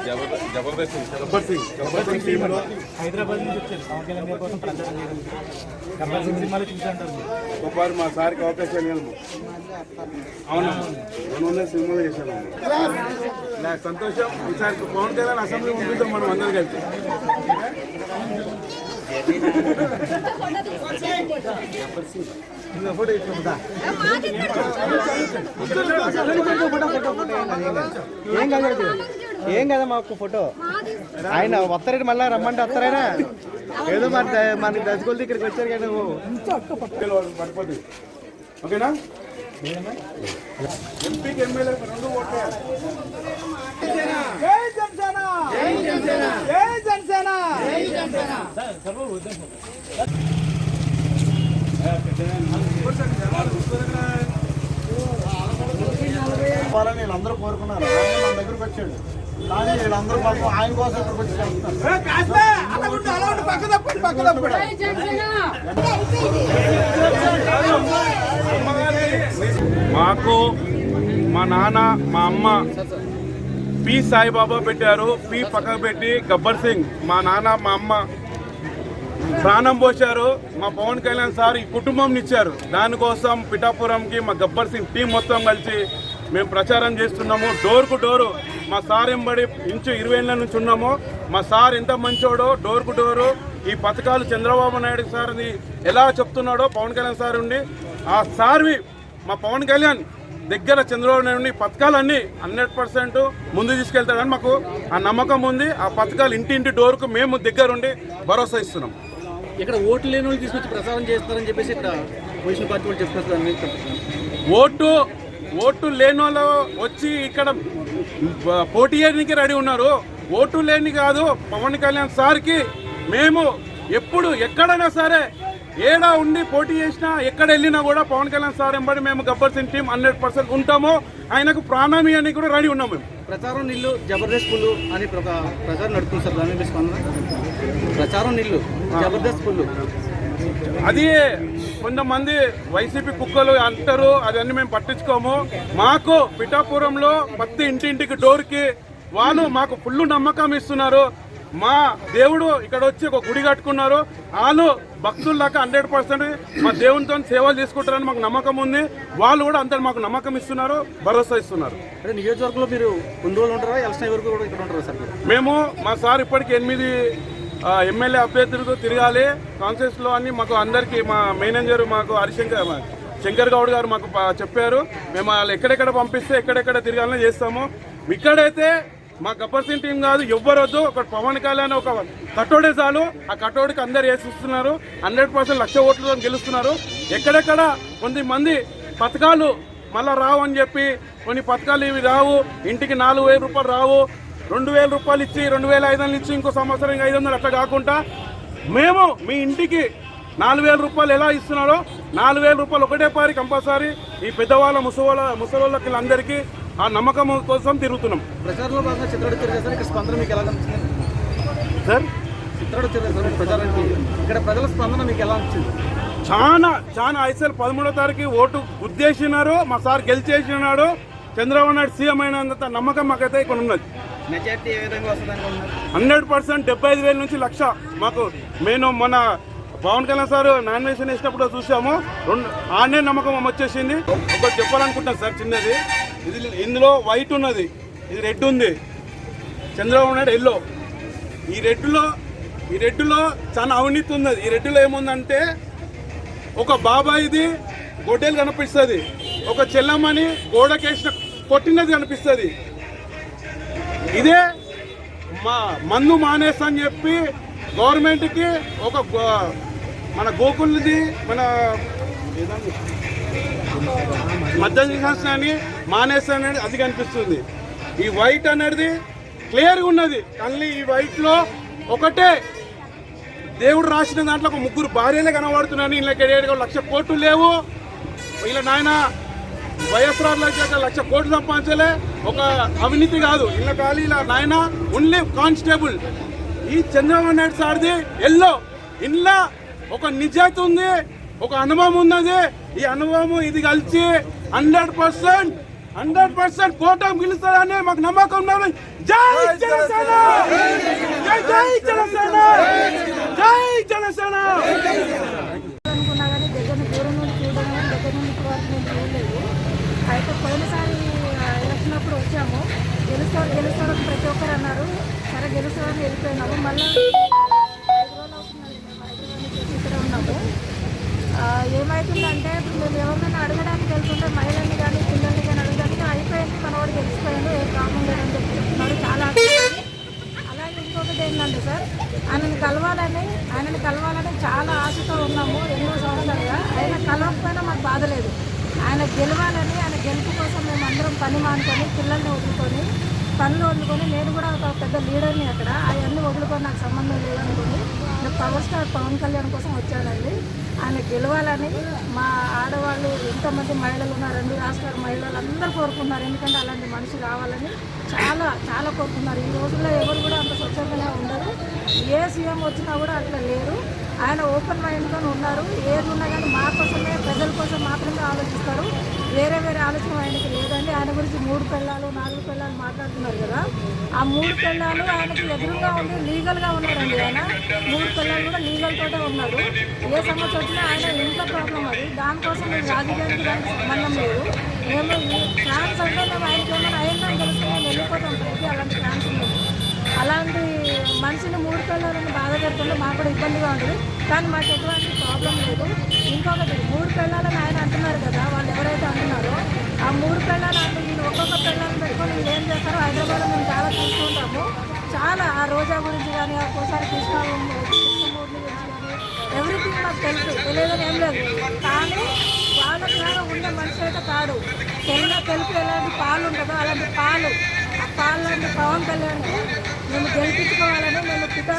జబర్దస్త్ టీంలో హైదరాబాద్ నుంచి వచ్చారు పవన్ కళ్యాణ్ గారి కోసం ప్రచారం చేయడం. గబ్బర్ సింగ్ సినిమాలో చూసాంటారు. ఒకసారి మా సార్కి అవకాశం ఇవ్వము. అవునా 200 సినిమాలు చేశాను. నాకు సంతోషం. ఈసారి పవన్ కళ్యాణ్ అసెంబ్లీ ఉంటుందో మనం అందరం కలిసి. ఏం కదా మాకు ఫోటో ఆయన వస్తారంటే మళ్ళీ రమ్మంటే వస్తారైనా ఏదో మనకి దశకొల్ది ఇక్కడికి వచ్చారు కదా పడిపోతుంది. ఓకేనా? ఎంపీకి ఎమ్మెల్యే 2 ఓట్లు. వీళ్ళందరూ కోరుకున్నారు. మన దగ్గరకు వచ్చాడు కానీ వీళ్ళందరూ పాపం ఆయన కోసం ఇక్కడికి వచ్చి మాకు మా నాన్న మా అమ్మ పి సాయిబాబా పెట్టారు. పి పక్కకు పెట్టి గబ్బర్ సింగ్ మా నాన్న మా అమ్మ ప్రాణం పోశారు. మా పవన్ కళ్యాణ్ సార్ ఈ కుటుంబం ఇచ్చారు. దానికోసం పిఠాపురంకి మా గబ్బర్ సింగ్ టీం మొత్తం కలిసి మేము ప్రచారం చేస్తున్నాము. డోర్ కు డోరు మా సార్ ఎంబడి ఇంచు 20 ఏళ్ళ నుంచి ఉన్నాము. మా సార్ ఎంత మంచోడో డోర్ కు డోరు ఈ పథకాలు చంద్రబాబు నాయుడు సార్ని ఎలా చెప్తున్నాడో పవన్ కళ్యాణ్ సార్ ఉండి ఆ సార్వి మా పవన్ కళ్యాణ్ దగ్గర చంద్రబాబు నాయుడు పథకాలన్నీ 100% ముందు తీసుకెళ్తాడని మాకు ఆ నమ్మకం ఉంది. ఆ పథకాలు ఇంటింటి డోర్కు మేము దగ్గరుండి భరోసా ఇస్తున్నాం. ఇక్కడ ఓట్లు లేని వాళ్ళు తీసుకొచ్చి ప్రచారం చేస్తారని చెప్పేసి ఇక్కడ పొజిషన్ పార్టీ వాళ్ళు చెప్తున్నారు. ఓటు లేని వాళ్ళు వచ్చి ఇక్కడ పోటీ చేయడానికి రెడీ ఉన్నారు. ఓటు లేని కాదు పవన్ కళ్యాణ్ సార్కి మేము ఎప్పుడు ఎక్కడైనా సరే ఏడా ఉండి పోటీ చేసినా ఎక్కడ వెళ్ళినా కూడా పవన్ కళ్యాణ్ సార్ ఎంబడి మేము గబ్బర్ సింగ్ టీం 100% ఉంటాము. ఆయనకు ప్రాణమి అని కూడా రెడీ ఉన్నాము. మేము ప్రచారం నిల్లు జబర్దస్త్ పుల్లు అని ప్రచారం నడుపుతుంది సార్. దాని స్పందన ప్రచారం నిల్లు జబర్దస్త్ పుల్లు అది కొంతమంది వైసీపీ కుక్కలు అంటారు. అదన్నీ మేము పట్టించుకోము. మాకు పిఠాపురంలో ప్రతి ఇంటింటికి డోర్కి వాళ్ళు మాకు ఫుల్ నమ్మకం ఇస్తున్నారు. మా దేవుడు ఇక్కడ వచ్చి ఒక గుడి కట్టుకున్నారు. వాళ్ళు భక్తుల్లాగా 100% మా దేవునితో సేవలు తీసుకుంటారని మాకు నమ్మకం ఉంది. వాళ్ళు కూడా అంతా మాకు నమ్మకం ఇస్తున్నారు, భరోసా ఇస్తున్నారు. నియోజకవర్గంలో మీరు కొన్ని రోజులు ఉంటారా? ఎలక్షన్ వరకు కూడా ఇక్కడ ఉంటారా సార్? మేము మా సార్ ఇప్పటికి 8 ఎమ్మెల్యే అభ్యర్థులతో తిరగాలి కాన్స్టిట్యూన్సీలో అని మాకు అందరికీ మా మేనేజర్ మాకు శంకర్ గౌడ్ గారు మాకు చెప్పారు. మేము వాళ్ళు ఎక్కడెక్కడ పంపిస్తే ఎక్కడెక్కడ తిరగాలని చేస్తాము. ఇక్కడైతే మా గబ్బర్ సింగ్ టీం కాదు ఎవ్వరు వద్దు. ఒక పవన్ కళ్యాణ్ ఒక కటోడే చాలు. ఆ కటోడికి అందరు వేసిస్తున్నారు. 100% 1,00,000 ఓట్లతో గెలుస్తున్నారు. ఎక్కడెక్కడ కొంతమంది పథకాలు మళ్ళీ రావు అని చెప్పి కొన్ని పథకాలు ఇవి రావు, ఇంటికి 4,000 రూపాయలు రావు, 2,000 రూపాయలు ఇచ్చి 2,500 ఇచ్చి ఇంకో సంవత్సరం 500 అట్లా కాకుండా మేము మీ ఇంటికి 4,000 రూపాయలు ఎలా ఇస్తున్నారో 4,000 రూపాయలు ఒకటే పారి కంపల్సరీ ఈ పెద్దవాళ్ళ ముసలోళ్ళకి అందరికీ ఆ నమ్మకం కోసం తిరుగుతున్నాం. ప్రచారంలో భాగంగా చిత్రాడు తిరిగారు సార్. ఇక్కడ స్పందన మీకు ఎలా అనిపించింది సార్? చిత్రాడు తిరిగారు సార్ ప్రచారానికి. ఇక్కడ ప్రజల స్పందన మీకు ఎలా అనిపించింది? చాలా ఐసీఎల్ 13వ తారీఖు ఓటు గుద్దేసినారు. మా సార్ గెలిచేసినాడు. చంద్రబాబు నాయుడు సీఎం అయినంత నమ్మకం మాకైతే ఇక్కడ ఉన్నది. మెజార్టీ ఏ విధంగా వస్తుంది? 100% 75,000 నుంచి 1,00,000 మాకు. నేను మొన్న పవన్ కళ్యాణ్ సార్ నామినేషన్ వేసినప్పుడు చూసాము. ఆనే నమ్మకం వచ్చేసింది. ఒకటి చెప్పాలనుకుంటున్నాను సార్ చిన్నది. ఇందులో వైట్ ఉన్నది, ఇది రెడ్ ఉంది. చంద్రబాబు నాయుడు ఎల్లో. ఈ రెడ్లో చాలా అవినీతి ఉన్నది. ఈ రెడ్లో ఏముందంటే ఒక బాబాయిది గొడ్డేలు కనిపిస్తుంది, ఒక చెల్లమ్మని గోడకేసిన కొట్టినది కనిపిస్తుంది. ఇదే మందు మానేస్తా అని చెప్పి గవర్నమెంట్కి ఒక మన గోకుల్ది మన మద్యాన్ని మానేస్తానని అది కనిపిస్తుంది. ఈ వైట్ అనేది క్లియర్గా ఉన్నది. కానీ ఈ వైట్లో ఒకటే దేవుడు రాసిన దాంట్లో ఒక 3 భార్యలే కనబడుతున్నాను. ఇళ్ళకి 1,00,000 కోట్లు లేవు. ఇలా నాయన వైఎస్ఆర్లకి 1,00,000 కోట్లు సంపాదించలే. ఒక అవినీతి కాదు. ఇలా ఖాళీ ఇలా నాయన ఓన్లీ కానిస్టేబుల్. ఈ చంద్రబాబు నాయుడు సార్ది ఎల్లో. ఇంట్లో ఒక నిజాయితీ ఉంది, ఒక అనుభవం ఉన్నది. ఈ అనుభవం ఇది కలిసి 100% 100% కూటమి గెలుస్తుందని మాకు నమ్మకం ఉన్నది. జై జనసేన, జై జై జనసేన, జై జనసేన. అనుకున్నా కానీ దగ్గర దూరం నుండి చూడడం కానీ దగ్గర నుండి ఇప్పుడు వరకు నేను చూడలేదు. అయితే పోయినసారి ఎలక్షన్ అప్పుడు వచ్చాము, గెలుస్తారని ప్రతి ఒక్కరు అన్నారు. సరే గెలుస్తారని వెళ్ళిపోయినాము. మళ్ళీ 5 రోజులు అవుతుందండి మేము హైదరాబాద్ నుంచి ఇక్కడ ఉన్నాము. ఏమవుతుందంటే ఇప్పుడు మేము ఎవరినైనా అడగడానికి వెళ్తుంటే మహిళల్ని కానీ పిల్లల్ని కానీ అడగడానికి అయిపోయింది, మనవాడు గెలిచిపోయాడు, ఏం ప్రాబ్లం లేదని చెప్పి చెప్తున్నారు. చాలా అలాగే ఇంకొకటి ఏంటంటే సార్, ఆయనని కలవాలని చాలా ఆశతో ఉన్నాము ఎన్నో సంవత్సరాలుగా. ఆయన కలవకపోయినా మాకు బాధ లేదు. ఆయన గెలవాలని, ఆయన గెలుపు కోసం మేము అందరం పని మానుకొని పిల్లల్ని వదులుకొని పనులు వదులుకొని, నేను కూడా ఒక పెద్ద లీడర్ని అక్కడ, అవన్నీ వదులుకొని నాకు సంబంధం లేదనుకోండి నేను పవర్ స్టార్ పవన్ కళ్యాణ్ కోసం వచ్చానండి. ఆయన గెలవాలని మా ఆడవాళ్ళు ఎంతమంది మహిళలు ఉన్నారు, 2 రాష్ట్రాల మహిళలు అందరూ కోరుకున్నారు. ఎందుకంటే అలాంటి మనిషి రావాలని చాలా చాలా కోరుకున్నారు. ఈ రోజుల్లో ఎవరు కూడా అంత స్వచ్ఛందంగా ఉండరు. ఏ సీఎం వచ్చినా కూడా అట్లా లేరు. ఆయన ఓపెన్ మైండ్తో ఉన్నారు. ఏది ఉన్నా కానీ మా కోసమే, ప్రజల కోసం మాత్రమే ఆలోచిస్తారు. వేరే ఆలోచన ఆయనకి లేదండి. ఆయన గురించి 3 పెళ్ళాలు 4 పెళ్ళాలు మాట్లాడుతున్నారు కదా, ఆ 3 పెళ్ళాలు ఆయనకి ఎదురుగా ఉండి లీగల్గా ఉన్నారండి. ఆయన 3 పెళ్ళాలు కూడా లీగల్ తోటే ఉన్నాడు. ఏ సమస్య వచ్చినా ఆయన ఇంట్లో ప్రాబ్లం అది. దానికోసం మేము రాజకీయానికి దానికి సంబంధం లేదు. మేము ఈ ఛాన్స్ అంటే మేము ఆయనకి ఏమైనా అయ్యిందని తెలిస్తే మేము వెళ్ళిపోతాం ప్రతి. అలాంటి ఛాన్స్ లేదు. అలాంటి మనిషిని 3 పెళ్ళాలని బాధ పెడుతుంటే మాకు కూడా ఇబ్బందిగా ఉంటుంది. కానీ మాకు ఎటువంటి ప్రాబ్లం లేదు. ఇంకొకటి 3 పెళ్ళాలని ఆయన అంటున్నారు కదా, వాళ్ళు ఎవరైతే అంటున్నారో ఆ 3 పెళ్ళాలు అంటే వీళ్ళు ఒక్కొక్క పెళ్ళాలను పెట్టుకొని వీళ్ళు ఏం చేస్తారో హైదరాబాద్లో మేము చాలా చూసుకుంటాము. చాలా ఆ రోజా గురించి కానీ, ఆ ఒకసారి కృష్ణమూర్తి గురించి కానీ ఎవ్రీథింగ్ మాకు తెలియదని ఏం లేదు. కానీ వాళ్ళలాగా ఉండే మనిషి అయితే కాదు. తెలుపు ఎలాంటి పాలు ఉంటుందో అలాంటి పాలు, ఆ పాలు లాంటి పవన్ కళ్యాణ్కి మేము గెలిపించుకోవాలని మేము పితా